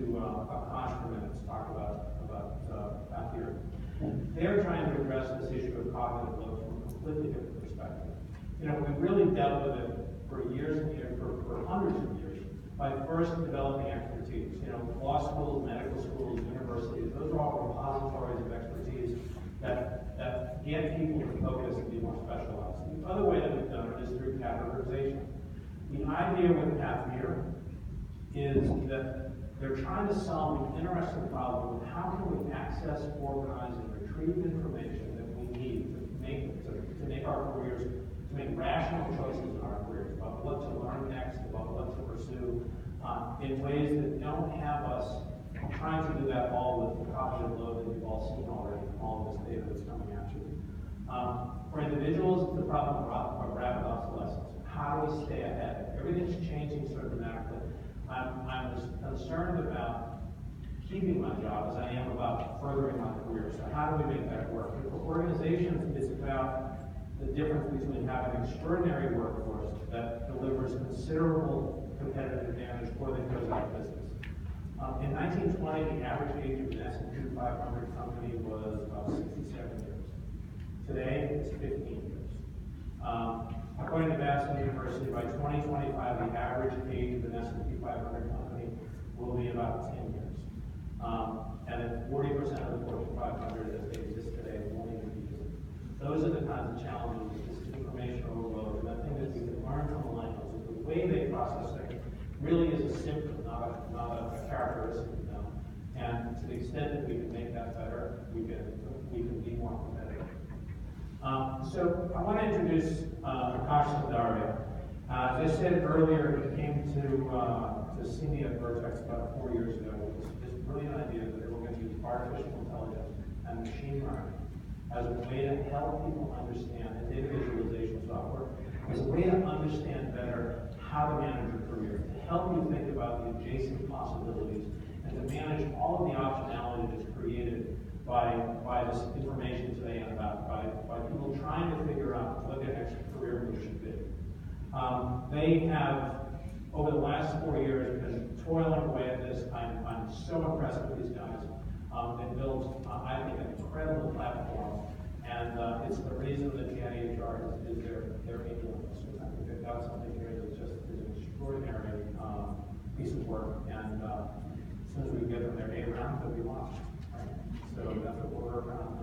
Akash for a minute to talk about Patheer. They're trying to address this issue of cognitive load from a completely different perspective. You know, we really dealt with it for years and years, for hundreds of years, by first developing expertise. You know, law schools, medical schools, universities, those are all repositories of expertise that get people to focus and be more specialized. The other way that we've done it is through categorization. The idea with Patheer is that they're trying to solve the interesting problem of how can we access, organize, and retrieve information that we need to make our careers, to make rational choices in our careers about what to learn next, about what to pursue, in ways that don't have us trying to do that all with the cognitive load that you've all seen already from all of this data that's coming at you. For individuals, it's the problem of rapid obsolescence. How do we stay ahead? Everything's changing so dramatically. I'm as concerned about keeping my job as I am about furthering my career. So how do we make that work? For organizations, it's about the difference between having an extraordinary workforce that delivers considerable competitive advantage before they goes out of business. In 1920, the average age of an S&P 500 company was about 67 years. Today, it's 15 years. According to Boston University, by 2025, the average age of an S&P 500 company will be about 10 years. And then 40% of the Fortune 500 as they exist today won't even be here. Those are the kinds of challenges, this information overload, and I think that we can learn from millennials that the way they process things really is a symptom, not a characteristic of them. And to the extent that we can make that better, we can be more competitive. So I want to introduce Akash Sundaria. As I said earlier, he came to see me at Vertex about 4 years ago with this brilliant idea that they were going to use artificial intelligence and machine learning as a way to help people understand, and data visualization software, as a way to understand better how to manage your career, to help you think about the adjacent possibilities, and to manage all of the optionality that's created by this information today and by people trying to figure out what their next career move should be. They have, over the last 4 years, been toiling away at this. I'm so impressed with these guys. They built, I think, an incredible platform, and it's the reason that GIHR is their angel investors. I think they've got something here that just is an extraordinary piece of work, and as soon as we get them their A round, they'll be launched. Right? So that's what we're working on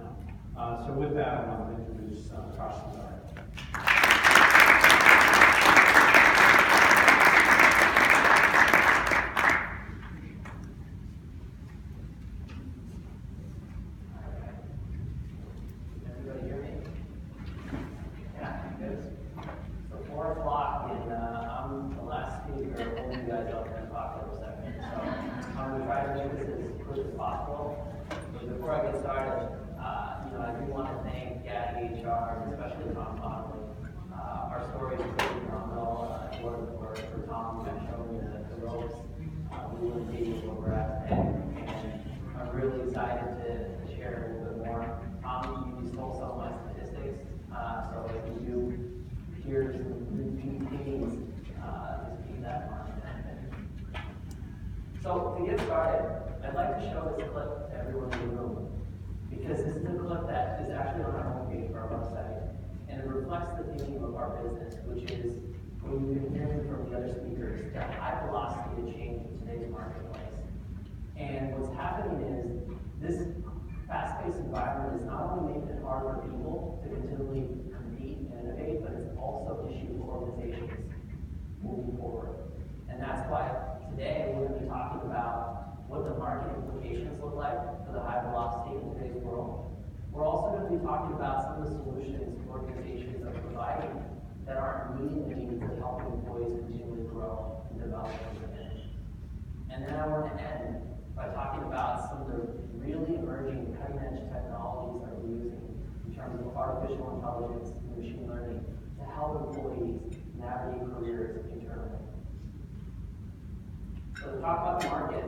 now. So with that, I want to introduce Akash Sundaria. Especially Tom Connolly. Our story is pretty phenomenal. For Tom, kind of showing me the ropes. We wouldn't be where we're at today. And I'm really excited to share a little bit more. Tom, you stole some of my statistics. So if you do hear some repeat themes, just keep that in mind. So to get started, I'd like to show this clip to everyone in the room, because this is a clip that is actually on our homepage for our website, and it reflects the theme of our business, which is, what you've been hearing from the other speakers, the high velocity of change in today's marketplace. And what's happening is, this fast-paced environment is not only making it hard for people to continually compete and innovate, but it's also an issue for organizations moving forward. And that's why today we're going to be talking about what the market implications look like for the high velocity in today's world. We're also going to be talking about some of the solutions organizations are providing that aren't meeting the needs of helping employees continually grow and develop within. And then I want to end by talking about some of the really emerging cutting-edge technologies that we're using in terms of artificial intelligence and machine learning to help employees navigate careers internally. So to talk about the market,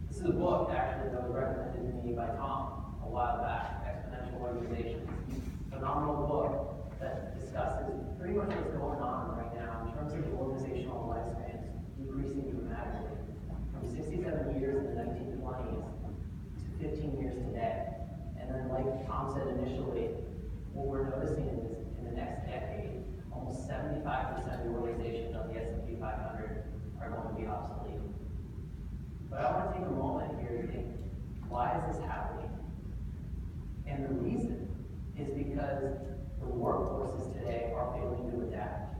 this is a book actually that was recommended to me by Tom a while back, Exponential Organizations. Phenomenal book that discusses pretty much what's going on right now in terms of the organizational lifespans decreasing dramatically from 67 years 15 years today. And then like Tom said initially, what we're noticing is in the next decade, almost 75% of the organizations on the S&P 500 are going to be obsolete. But I want to take a moment here to think, why is this happening? And the reason is because the workforces today are failing to adapt.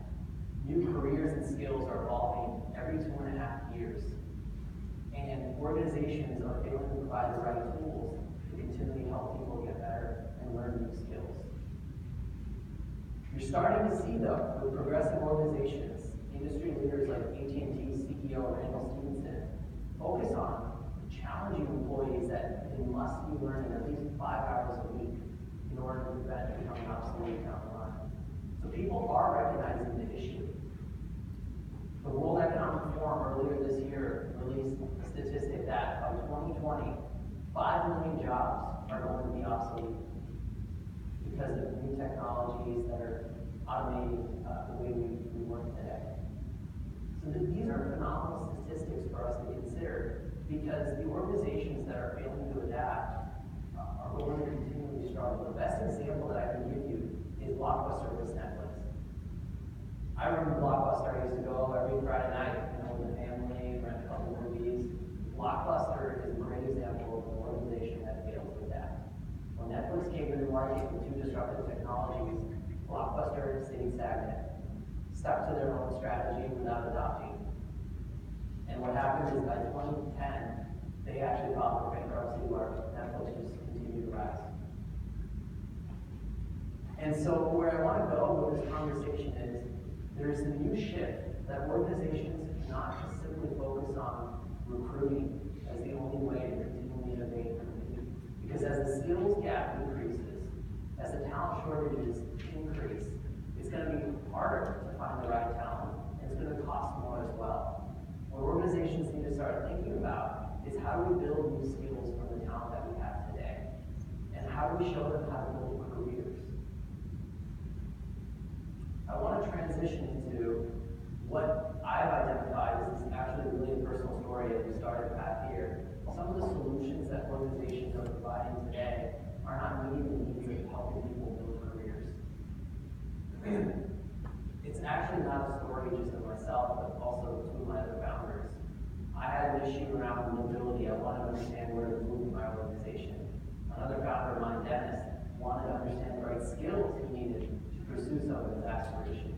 New careers and skills are evolving every 2.5 years. And organizations are failing to provide the right tools to continually help people get better and learn new skills. You're starting to see, though, with progressive organizations, industry leaders like AT&T CEO Randall Stevenson focus on challenging employees that they must be learning at least 5 hours a week in order to prevent becoming obsolete down the line. So people are recognizing the issue. The World Economic Forum earlier this year released a statistic that by 2020, 5 million jobs are going to be obsolete because of new technologies that are automating the way we work today. So these are phenomenal statistics for us to consider because the organizations that are failing to adapt are going to continually struggle. The best example that I can give you is Blockbuster with Netflix. I remember Blockbuster. I used to go every Friday night, with the family, rent a couple movies. Blockbuster is a great example of an organization that failed to adapt. When Netflix came to the market with 2 disruptive technologies, Blockbuster stayed stagnant, stuck to their own strategy without adopting. And what happened is by 2010, they actually filed for bankruptcy where Netflix just continued to rise. And so where I want to go with this conversation is, there's a new shift that organizations cannot just simply focus on recruiting as the only way to continually innovate and compete. Because as the skills gap increases, as the talent shortages increase, it's going to be harder to find the right talent, and it's going to cost more as well. What organizations need to start thinking about is how do we build new skills from the talent that we have today? And how do we show them how to build careers? I want to transition into what I've identified as is actually really a personal story as we started Patheer. Some of the solutions that organizations are providing today are not meeting the needs of helping people build careers. It's actually not a story just of myself, but also 2 of my other founders. I had an issue around mobility. I wanted to understand where to move my organization. Another founder of mine, Dennis, wanted to understand the right skills he needed to pursue some of his aspirations.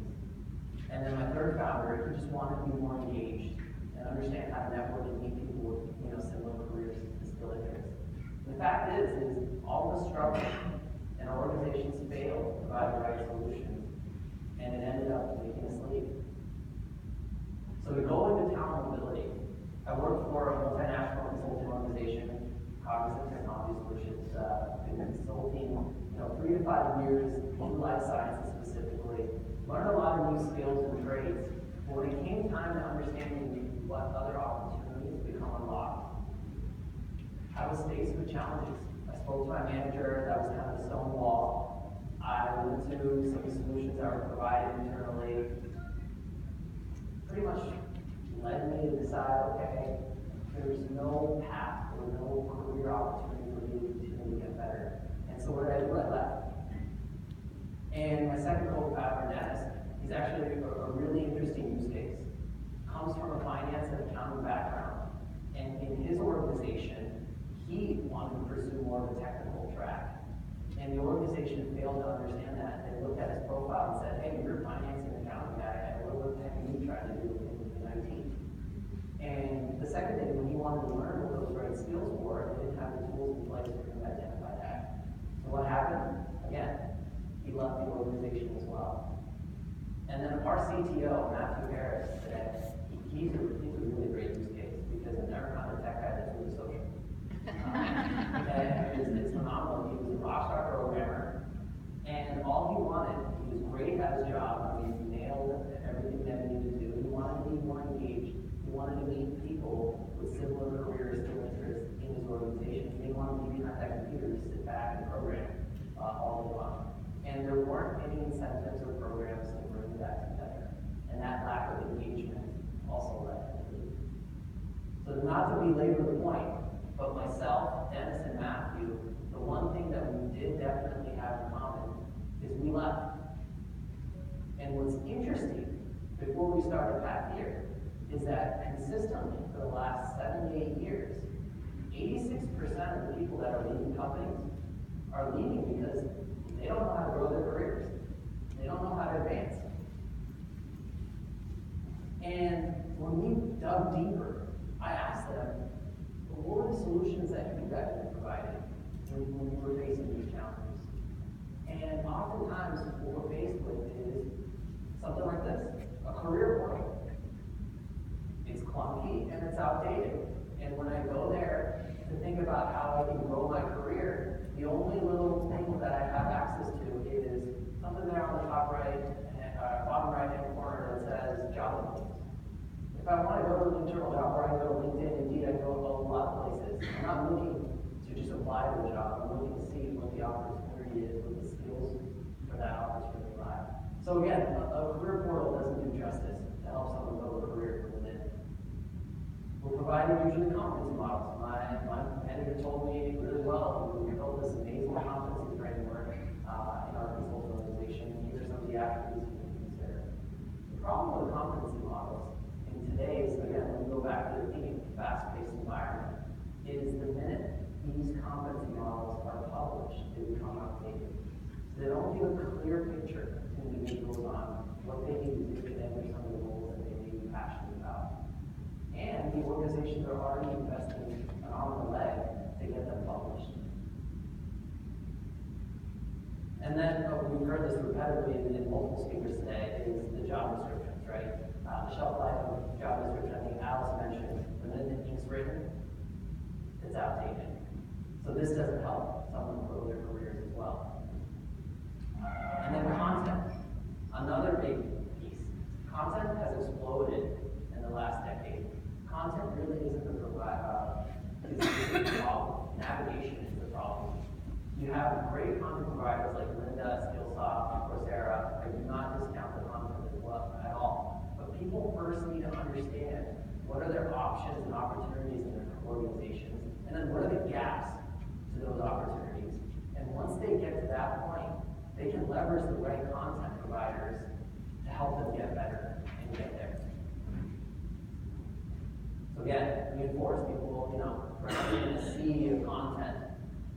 And then my third founder, he just wanted to be more engaged and understand how to network and meet people with similar careers and skill interests. The fact is all of us struggle, and our organizations fail to provide the right solutions, and it ended up making us leave. So to go into talent mobility, I work for a multinational consulting organization, Cognizant Technology Solutions, been consulting 3 to 5 years in life sciences specifically, learned a lot of new skills and trades. But when it came time to understanding what other opportunities become unlocked, I was faced with challenges. I spoke to my manager, that was kind of a stone wall. I went to some solutions that were provided internally. Pretty much led me to decide, okay, there's no path or no career opportunity for me to continue to get better. And so what did I do? I left. And my second co-founder, Dennis, he's actually a really interesting use case. Comes from a finance and accounting background. And in his organization, he wanted to pursue more of a technical track. And the organization failed to understand that. They looked at his profile and said, hey, you're a finance and accounting guy, and what the heck are you trying to do in IT? And the second thing, when he wanted to learn what those right skills were, they didn't have the tools in place for him to identify that. So what happened? Again, he left the organization as well. And then our CTO, Matthew Harris, today, he's a really great use case because I've never found a tech guy that's really social. And it's phenomenal. He was a rock star programmer, and all he wanted, he was great at his job. He nailed everything that he needed to do. He wanted to be more engaged. He wanted to meet people with similar careers and interests in his organization. He didn't want to be behind that computer to sit back and program all day long. And there weren't any incentives or programs to bring that together. And that lack of engagement also led him to leave. So not to belabor the point, But myself, Dennis, and Matthew, the one thing that we did definitely have in common is we left. And what's interesting, before we started Patheer, is that consistently for the last 7 to 8 years, 86% of the people that are leaving companies are leaving because they don't know how to grow their careers. They don't know how to advance. And when we dug deeper, I asked them, well, what were the solutions that you guys were providing when you were facing these challenges? And oftentimes, what we're faced with is something like this, a career portal. It's clunky and it's outdated. And when I go there to think about how I can grow my career, the only little thing that I have access to is something there on the top right, bottom right hand corner that says job openings. If I want to go to an internal job, or I go to LinkedIn, Indeed, I go to a lot of places. I'm not looking to just apply to a job. I'm looking to see what the opportunity is, what the skills for that opportunity lie. So again, a career portal doesn't do justice to help someone build a career from within. We're providing usually competency models. My manager told me really well, we built this amazing competency framework in our consulting organization. Here are some of the attributes you can consider. The problem with competency models in today's, again, when we go back to the theme, fast-paced environment, is the minute these competency models are published, they become outdated. So they don't give a clear picture to individuals on what they need to do to enter some of the goals that they may be passionate about. And the organizations are already investing an arm and a leg to get them published. And then we've heard this repetitively in multiple speakers today, is the job descriptions, right? The shelf life of job description, I think Alice mentioned, the minute the ink's written, it's outdated. So this doesn't help someone grow their careers as well. And then content, another big piece. Content has exploded in the last decade. Content really isn't the problem. Navigation is the problem. You have great content providers like Lynda, Skillsoft, Coursera. I do not discount the content as well at all. But people first need to understand what are their options and opportunities in their organizations, and then what are the gaps to those opportunities. And once they get to that point, they can leverage the right content providers to help them get better and get there. So again, reinforce people, in a sea of content.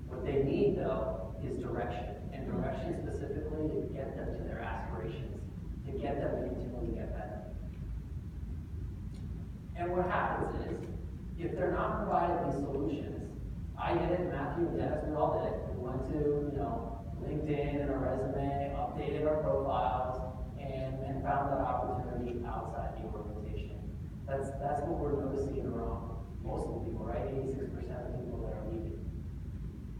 What they need, though, is direction. And direction specifically to get them to their aspirations, to get them to continually get better. And what happens is, if they're not provided these solutions, I did it, Matthew and Dennis, we all did it. We went to, LinkedIn and our resume, updated our profiles, and found that opportunity outside the organization. That's what we're noticing around most of the people, right? 86% of people that are leaving.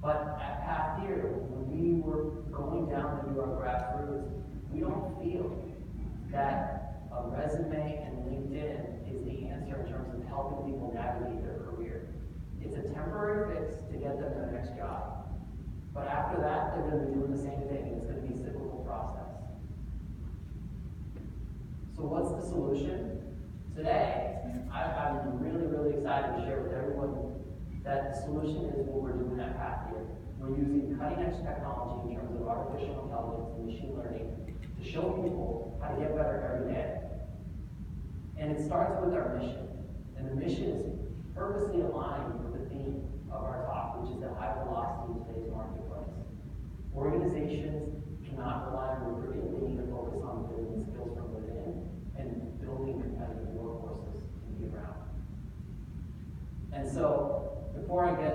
But at Patheer, when we were going down to do our grassroots, we don't feel that a resume and LinkedIn is the answer in terms of helping people navigate their career. It's a temporary fix to get them to the next job. But after that, they're going to be doing the same thing, and it's going to be a cyclical process. So what's the solution? Today, I'm really, really excited to share with everyone that the solution is what we're doing at Patheer. We're using cutting-edge technology in terms of artificial intelligence and machine learning to show people how to get better every day. And it starts with our mission. And the mission is purposely aligned with the theme of our talk, which is the high velocity in today's marketplace. Organizations cannot rely on recruiting. They need to focus on building skills from within and building competitive workforces to be around. And so, before I get,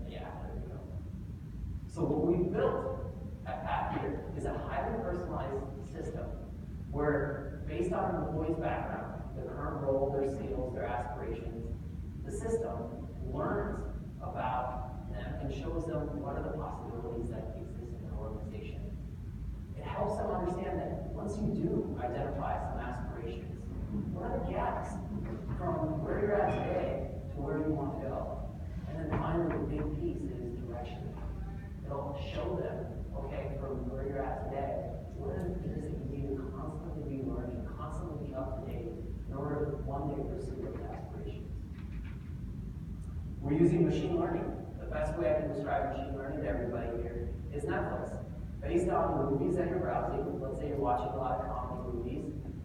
there we go. So what we've built at Patheer is a highly personalized system where, based on an employee's background, their current role, their skills, their aspirations, the system learns about them and shows them what are the possibilities that exist in an organization. It helps them understand that once you do identify some aspirations, what are the gaps from where you're at today to where you want to go? And then finally, the big piece is direction. It'll show them, okay, from where you're at today, what are the things that you need to constantly be learning, constantly be up to date in order to one day pursue those aspirations. We're using machine learning. The best way I can describe machine learning to everybody here is Netflix. Based on the movies that you're browsing, let's say you're watching a lot of comedy movies,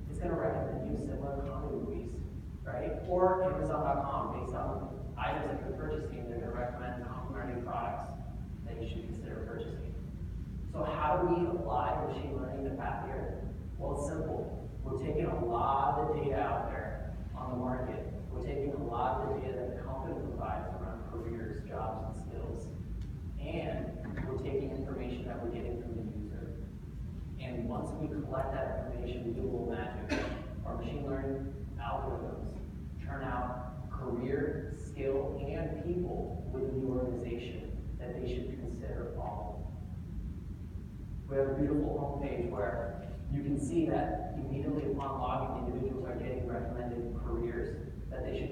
it's going to recommend you similar comedy movies, right? Or Amazon.com, based on items that you're purchasing, they're going to recommend complementary products that you should consider purchasing. So how do we apply machine learning to Patheer? Well, it's simple. We're taking a lot of the data out there on the market. We're taking a lot of the data that the company provides around careers, jobs, and skills. And we're taking information that we're getting from the user. And once we collect that information, we do a little magic. Our machine learning algorithms turn out career, skill, and people within the organization that they should consider following. We have a beautiful homepage where you can see that immediately upon logging, individuals are getting recommended careers that they should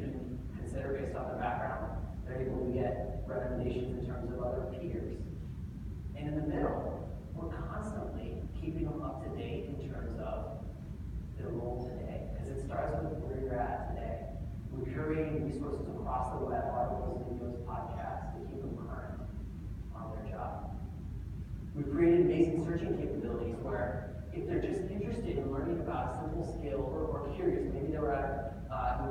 consider based on their background. They're able to get recommendations in terms of other peers. And in the middle, we're constantly keeping them up to date in terms of their role today, because it starts with where you're at today. We're curating resources across the web, articles, videos, podcasts, to keep them current on their job. We've created amazing searching capabilities where if they're just interested in learning about a simple skill or curious, maybe they were at a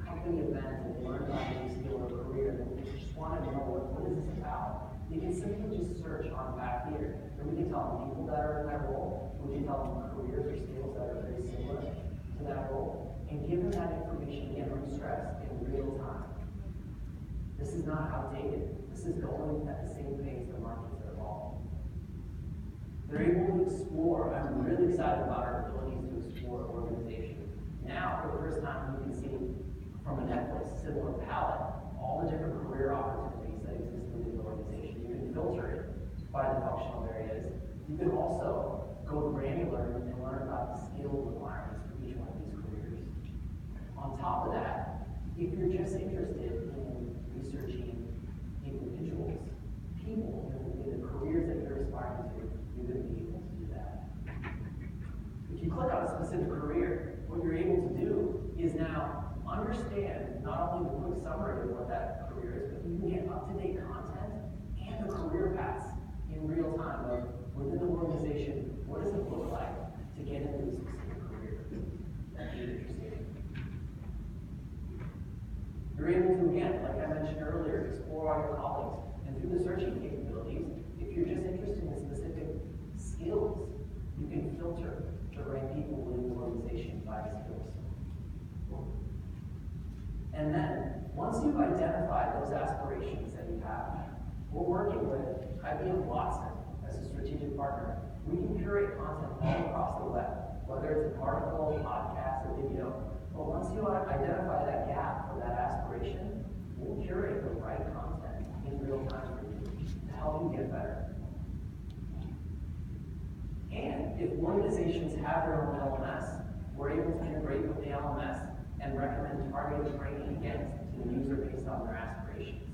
company event and they learned about a new skill or career and they just want to know what is this about. You can simply just search on Patheer, and we can tell them people that are in that role, we can tell them careers or skills that are very similar to that role, and give them that information again, unstressed, in real time. This is not outdated. This is going at the same pace the markets are evolving. They're able to explore. I'm really excited about our abilities to explore organizations. Now, for the first time, you can see from a Netflix similar palette all the different career opportunities that exist within the organization. You can filter it by the functional areas. You can also go granular and learn about the skill requirements for each one of these careers. On top of that, if you're just interested in researching individuals, people in the careers that you're aspiring to, you're going to be able to do that. If you click on a specific career, what you're able to do is now understand not only the quick summary of what that career is, but you can get up-to-date content and the career paths in real time of within the organization, what does it look like to get into a specific career that you're interested in. You're able to, again, like I mentioned earlier, explore all your colleagues. And through the searching capabilities, if you're just interested in specific skills, you can filter to rank people within the organization by skills. And then, once you've identified those aspirations that you have, we're working with IBM Watson as a strategic partner. We can curate content all across the web, whether it's an article, podcast, or video. But once you identify that gap for that aspiration, we'll curate the right content in real time for you to help you get better. And if organizations have their own LMS, we're able to integrate with the LMS and recommend targeted training again to the user based on their aspirations.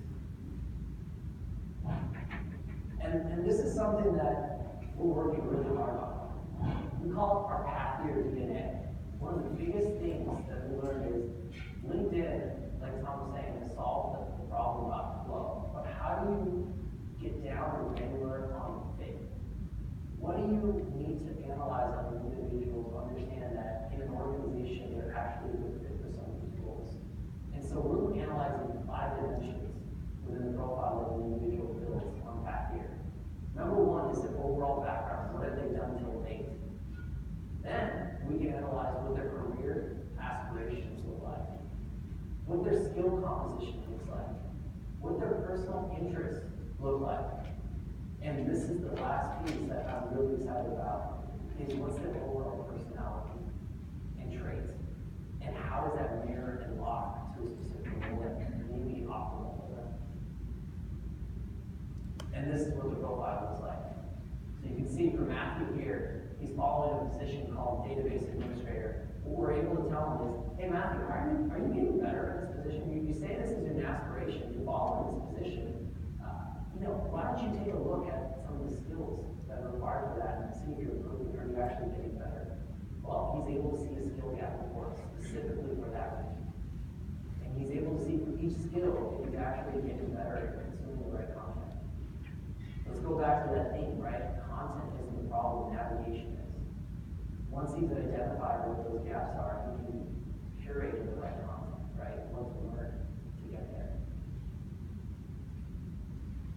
And this is something that we're working really hard on. We call it our Patheer DNA. One of the biggest things that we learned is LinkedIn, like Tom was saying, has solved the problem about flow. But how do you get down and granular on fit? What do you need to analyze on an individual to understand that in an organization they're actually a good fit for some of these roles? And so we're analyzing 5 dimensions within the profile that an individual builds on Patheer. Number 1 is their overall background. What have they done till date? Then we can analyze what their career aspirations look like, what their skill composition looks like, what their personal interests look like. And this is the last piece that I'm really excited about, is what's their overall personality and traits, and how does that mirror and lock to a specific role that may be optimal for them. And this is what the profile looks like. So you can see for Matthew here, he's following a position called database administrator. What we're able to tell him is, hey Matthew, are you getting better in this position? You say this is an aspiration, you follow this position. Why don't you take a look at some of the skills that are required for that and see if you're improving or you're actually getting better? Well, he's able to see a skill gap report specifically for that reason. And And he's able to see for each skill if he's actually getting better at consuming the right content. Let's go back to that theme, right? Content isn't the problem, navigation is. Once he's identified what those gaps are, he can curate the right content, right? What to learn to get there.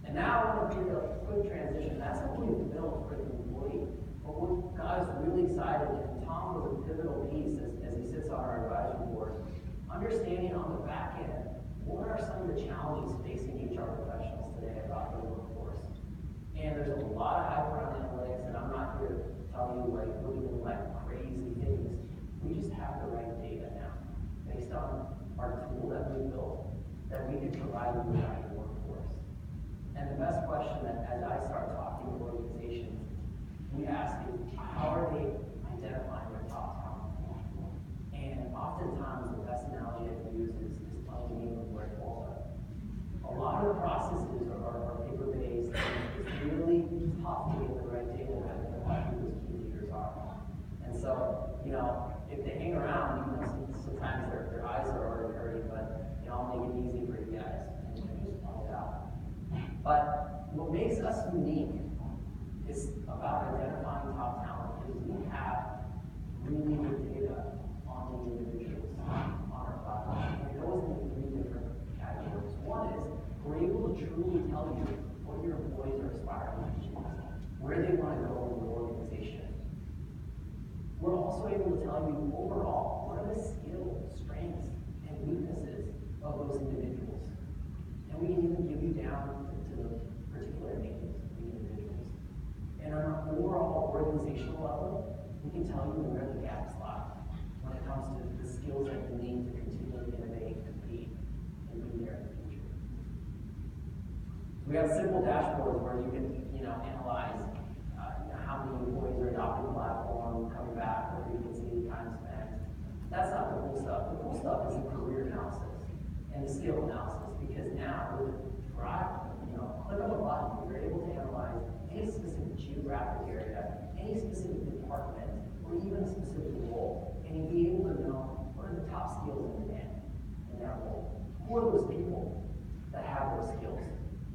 And now I want to do a quick transition. That's what we've built for the employee. But what got us really excited, and Tom was a pivotal piece as he sits on our advisory board, understanding on the back end, what are some of the challenges facing HR professionals today about their workforce? And there's a lot of hype around analytics, and I'm not here to tell you like we're doing like crazy things. We just have the right data now, based on our tool that we built, that we can provide you with your workforce. And the best question that as I start talking to organizations, we ask is, how are they identifying their top talent? And oftentimes the best analogy I can use is playing the game of where it falls up. A lot of the processes are paper-based, and it's really tough to get the right data to identify who those key leaders are. And so, if they hang around, sometimes their eyes are already hurting, but I'll make it easy for you guys and just point it out. But what makes us unique is about identifying top talent, because we have really good data on the individuals on our platform. And it goes into three different categories. One is we're able to truly tell you what your employees are aspiring to achieve, where they want to go in the organization. We're also able to tell you overall what are the skills, strengths, and weaknesses of those individuals. And we can even give you down to the particular names of the individuals. And on an overall organizational level, we can tell you where the gaps lie when it comes to the skills that you need to continually innovate, compete, and be there in the future. We have simple dashboards where you can, analyze how many employees are adopting the platform, coming back, what frequency, time spent. That's not the cool stuff. The cool stuff is the career analysis and the skill analysis, because now with Drive, click on a button, you're able to analyze any specific geographic area, any specific department, or even a specific role, and you'll be able to know what are the top skills in demand in that role. Who are those people that have those skills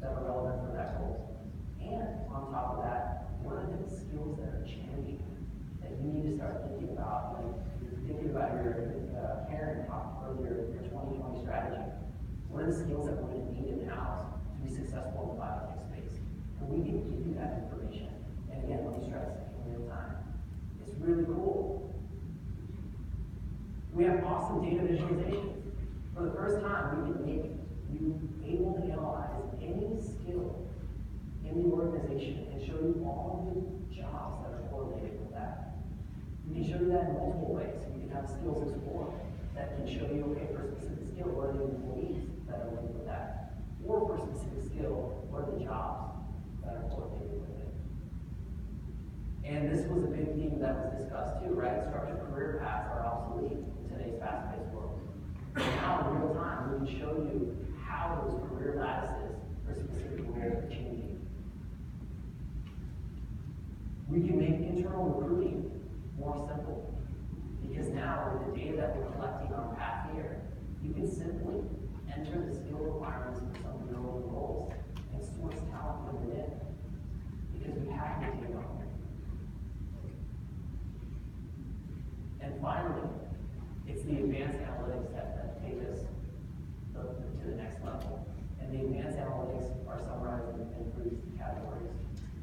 that are relevant for that role? And on top of that, what are the skills that are changing that you need to start thinking about? Like you're thinking about Karen talked earlier, your 2020 strategy. What are the skills that we're going to need in-house to be successful in the biotech space? And we can give you that information. And again, let me stress, in real time. It's really cool. We have awesome data visualizations. For the first time, we can make you able to analyze any skill in the organization and show you all of the jobs that are correlated with that. We can show you that in multiple ways. We can have skills explore that can show you, okay, for a specific skill, what are the employees that are linked with that? Or for a specific skill, what are the jobs that are correlated with it? And this was a big theme that was discussed too, right? Structured career paths are obsolete in today's fast-paced world. And now in real time, we can show you how those career lattices for specific roles are changing. We can make internal recruiting more simple, because now with the data that we're collecting on Patheer, you can simply enter the skill requirements for some of your own roles and source talent from within, because we have the data on it. And finally, it's the advanced analytics that take us to the next level. And the advanced analytics are summarized in three categories.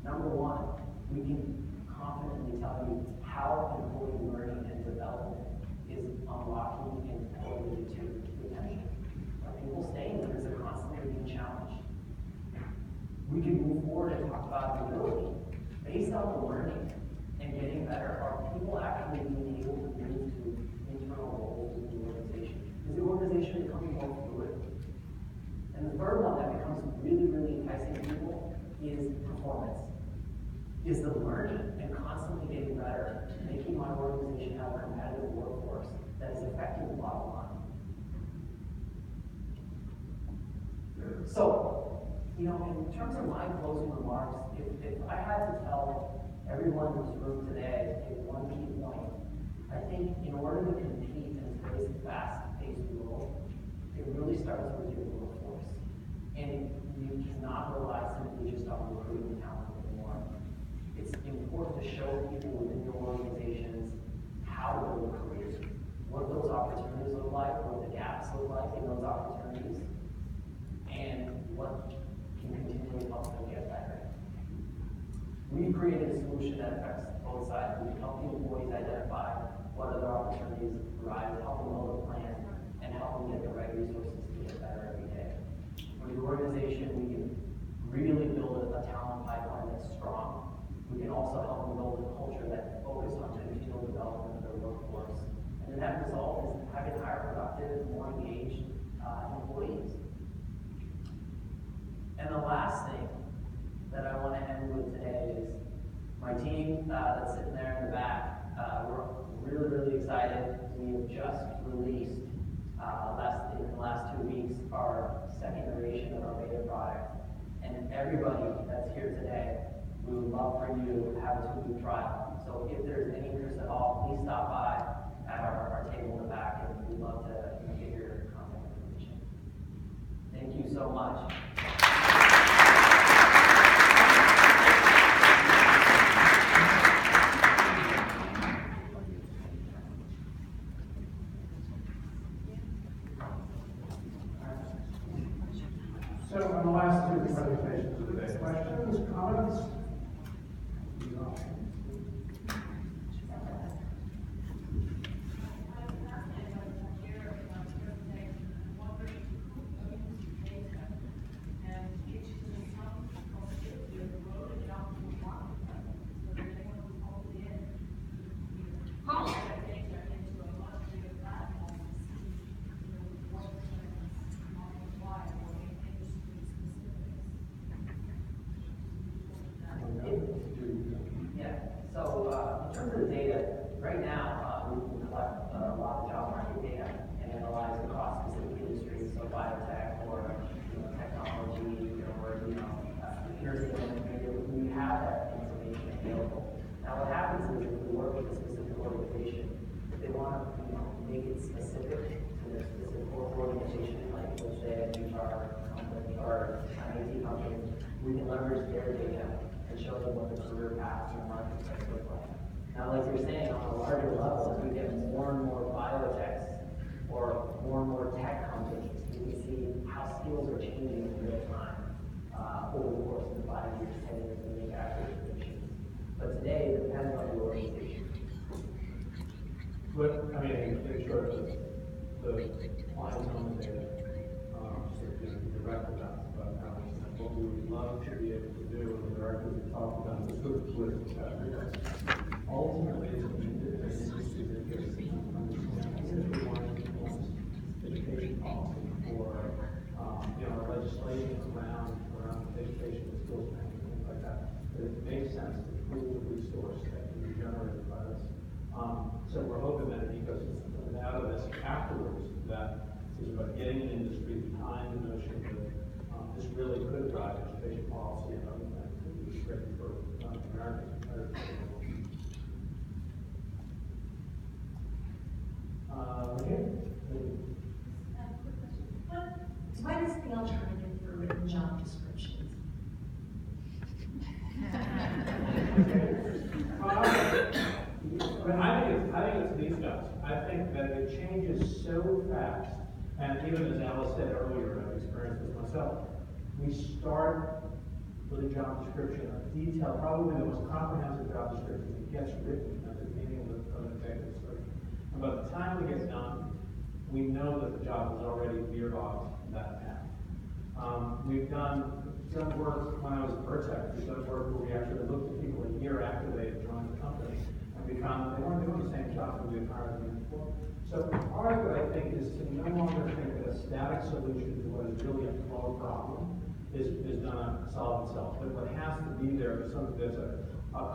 Number one, we can confidently tell you how employee learning and development is unlocking and correlated to retention. Are people staying because they're constantly being challenged? We can move forward and talk about mobility. Based on the learning and getting better, are people actually being able to move to internal roles in the organization? Is the organization becoming more fluid? And the third one that becomes really, really enticing to people is performance. Is the learning and constantly getting better, making my organization have a competitive workforce that is affecting the bottom line. So, in terms of my closing remarks, if I had to tell everyone in this room today to take one key point, I think in order to compete in today's fast-paced world, it really starts with your workforce. And you cannot rely simply just on recruiting talent anymore. It's important to show people within your organizations how to build careers, what those opportunities look like, what the gaps look like in those opportunities, and what can continually help them get better. We've created a solution that affects both sides. We can help the employees identify what other opportunities arise, help them build a plan, and help them get the right resources to get better every day. For the organization, we can really build a talent pipeline that's strong. We can also help them build a culture that focuses on continual development of their workforce. And the net result is having higher productive, more engaged employees. And the last thing that I want to end with today is my team that's sitting there in the back. We're really excited. We have just released in the last 2 weeks our second iteration of our beta product. And everybody that's here today, we would love for you to have a 2-week trial. So if there's any interest at all, please stop by at our table in the back, and we'd love to get your contact information. Thank you so much. So on the last 2 presentations of the day, questions, comments? So in terms of the data, right now we can collect a lot of job market data and analyze across specific industries, so biotech or technology or nursing. We have that information available. Now what happens is if we work with a specific organization, if they want to make it specific to their specific organization, like let's say an HR company or an IT company, we can leverage their data and show them what the career paths in the marketplace look like. Now, like you're saying, on a larger level, as we get more and more biotechs or more tech companies, you can see how skills are changing in real time over the course of the 5 years, 10 years, and make accurate predictions. But today, it depends on the organization. But, I mean, make sure that the clients on the data, direct about how what we would love to be able to do, and the director we talked about, this sort of with ultimately, it's going to be this industry that gets to understand we want to influence education policy for, legislation around education and skills management, things like that. But it makes sense to pool the resource that can be generated by this. So we're hoping that an ecosystem comes out of this afterwards that is about getting an industry behind the notion that this really could drive education policy and other things that would be great for Americans. What is the alternative for written job descriptions? I think it's these guys. I think that it changes so fast, and even as Alice said earlier, I've experienced this myself. We start with a job description, a detailed, probably the most comprehensive job description that gets written at the beginning of an executive search. And by the time we get done, we know that the job is already veered off that path. We've done work when I was at Vertex. We've done work where we actually looked at people a year after they had joined the company, and we found that they weren't doing the same job that we had hired them for. So part of it, I think, is to no longer think that a static solution to what is really a flow problem is going to solve itself. But what has to be there is something that's a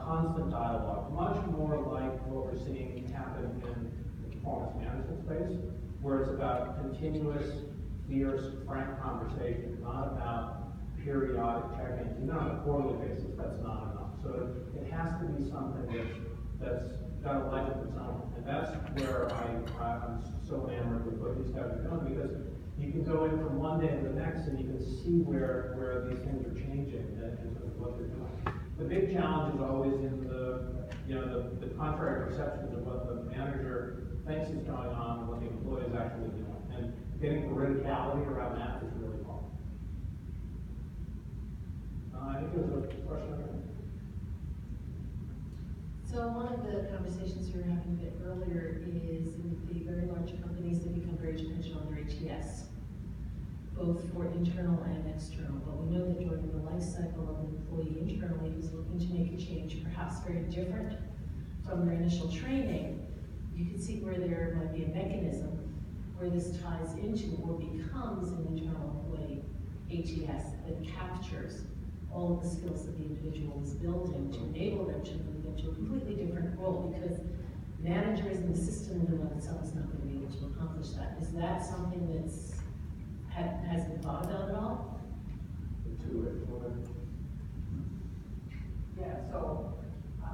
constant dialogue, much more like what we're seeing happen in the performance management space, where it's about continuous, fierce, frank conversations, not about periodic check-ins. Even on a quarterly basis, that's not enough. So it has to be something that's got a life of its own. And that's where I'm so enamored with what these guys are doing, because You can go in from one day to the next and you can see where these things are changing in terms of what they're doing. The big challenge is always in the contrary perceptions of what the manager thinks is going on and what the employee is actually doing. And getting verticality around that is really hard. I think there's a question over there. So one of the conversations we were having a bit earlier is in the very large companies that become very dependent on their ATS, both for internal and external. But we know that during the life cycle of an employee internally who's looking to make a change, perhaps very different from their initial training, you can see where there might be a mechanism where this ties into or becomes an internal employee ATS that captures all of the skills that the individual is building to enable them to move into a completely different role, because managers and the system in and of itself is not going to be able to accomplish that. Is that something that's has been thought about at all? Yeah, so,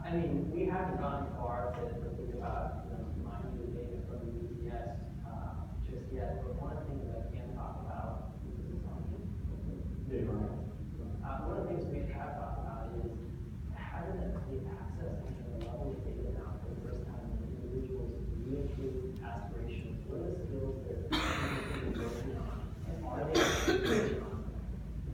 I mean, we haven't gone far to think about, mining the data from the ETS just yet, but one of the things that I can talk about is one of the things we have talked about is having the access to the level of data now for the first time in individuals' real true aspirations. What are the skills that they're working on? And are they working on them?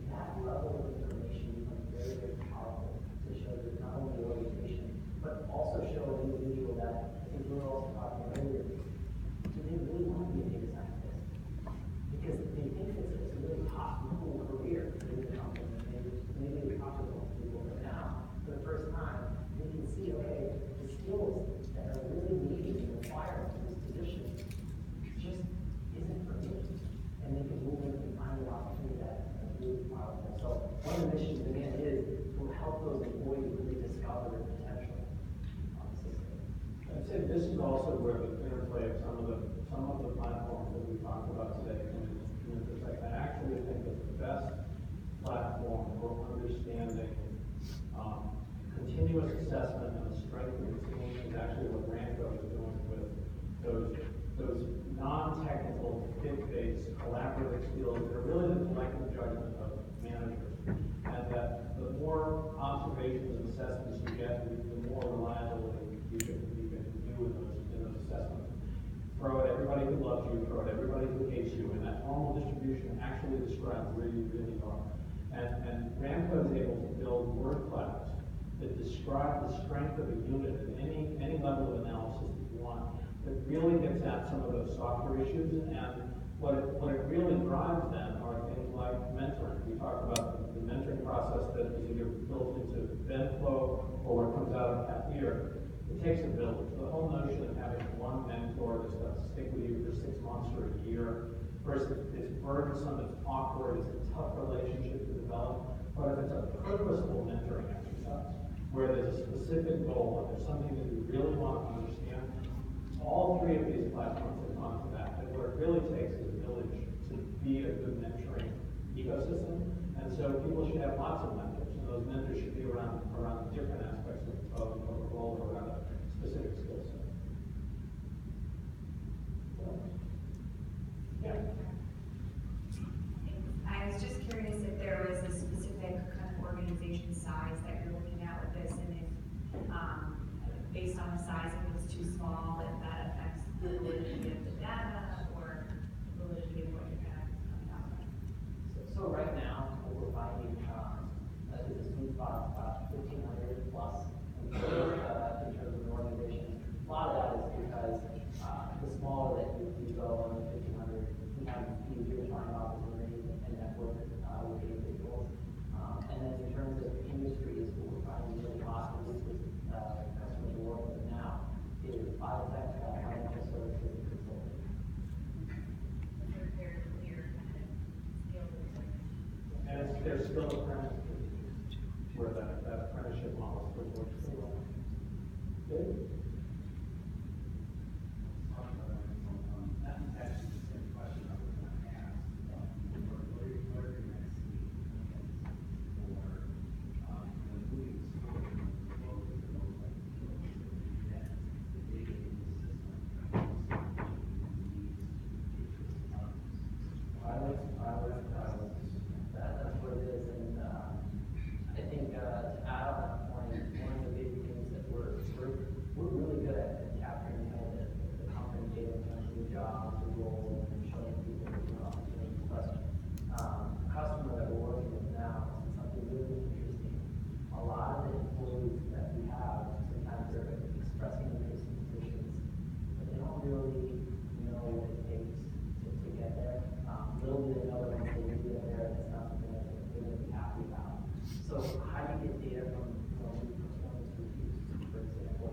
That level of information becomes very, very powerful to show that not only the organization, but also show an individual that, I think we were also talking earlier, do they really want to be a data scientist? Because they think it's a really hot, cool career within the company. Maybe we talk to those people, but now, for the first time, they can see, okay, the skills that are really needed and required for this position just isn't for me. And they can move in and find an opportunity that's really powerful. So one of the missions, again, is to help those employees really discover their potential on the system. I'd say this is also where the interplay of some of the platforms that we talked about today comes into effect. I actually think that the best platform for understanding continuous assessment and the strength of the team is actually what Ramco is doing with those non-technical, fit-based, collaborative skills that are really the collective judgment of managers. And that the more observations and assessments you get, the more reliability you can do in those assessments. Throw at everybody who loves you, throw at everybody who hates you, and that normal distribution actually describes where you really are. And Ramco is able to build word clouds that describe the strength of a unit at any level of analysis that you want, that really gets at some of those softer issues. And what it really drives then are things like mentoring. We talked about the mentoring process that is either built into Benflow or what comes out of Patheer. It takes a village. The whole notion of having one mentor that's going to stick with you for 6 months or a year, first it's burdensome, it's awkward, it's a tough relationship to develop. But if it's a purposeful mentoring exercise, where there's a specific goal and there's something that you really want to understand, all three of these platforms have gone to that. And what it really takes is a village to be a good mentoring ecosystem. And so people should have lots of mentors, and those mentors should be around different aspects of a role or around a specific skill set. Yeah. I was just curious if there was a specific kind of organization size that you're looking at with this, and if, based on the size, if it's too small, if that affects the validity of the data or the validity of what you're kind of coming out with. So right now, what we're finding is the sweet spot about 1,500 plus in terms of an organization. A lot of that is because the smaller that you go on the 1,500, sometimes easier to find opportunities and network with individuals. And then in terms of industries, what we're finding really hot, at least with customers we're working with now, is biotech, financial services, and consulting. They're very clear kind of skill set. And there's still apprentices where that apprenticeship model still works so well. Dave? I So how do you get data from new performance reviews, for example,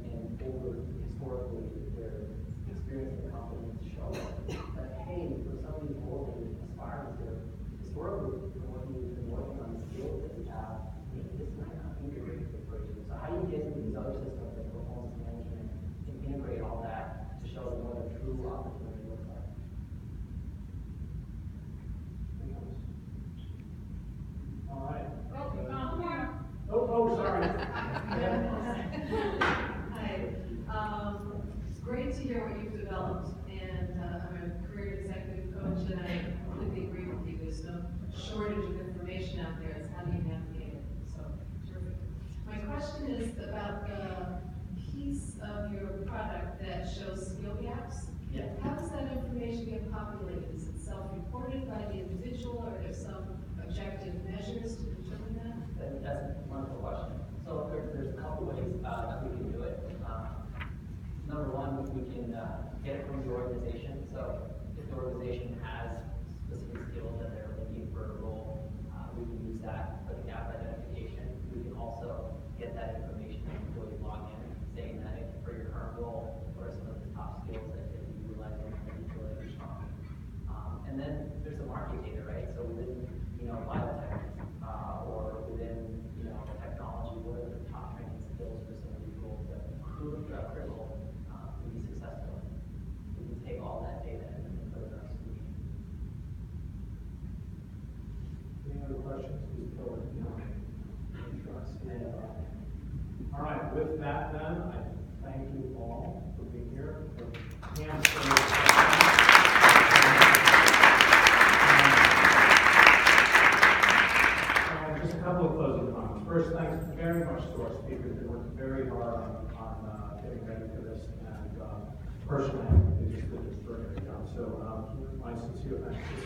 and over historically their experience in the company show that, hey, for some of these roles that you're aspiring to, historically, from what you've been working on, the skills that you have, maybe this might not be a great fit for you. So how do you get into these other systems like performance management and integrate all that to show them what a true opportunity looks like? All right. Oh, Oh, sorry. Hi, it's great to hear what you've developed, and I'm a career executive coach, and I completely agree with you. There's no shortage of information out there. It's how do you navigate it? So, terrific. My question is about the piece of your product that shows skill gaps. Yeah. How does that information get populated? Is it self-reported by the individual, or are there some objective measures to determine that? That's a wonderful question. So there's a couple ways that we can do it. Number one, we can get it from the organization. So if the organization has specific skills that they're looking for a role, we can use that for the gap identification. We can also get that information when employees log in, saying that for your current role, what are some of the top skills that you realize that you feel like you're strong. And then there's the market data, right? So within, biotech, or within, technology, what are the top training skills for some of these roles that are critical to be successful? We can take all that data and then put it in our solution. Any other questions? Please go ahead. All right, with that then, I thank you all for being here. Just a couple of closing comments. First, thanks very much to our speakers. They worked very hard on getting ready for this, and personally, they just did an extraordinary job. So, my sincere thanks.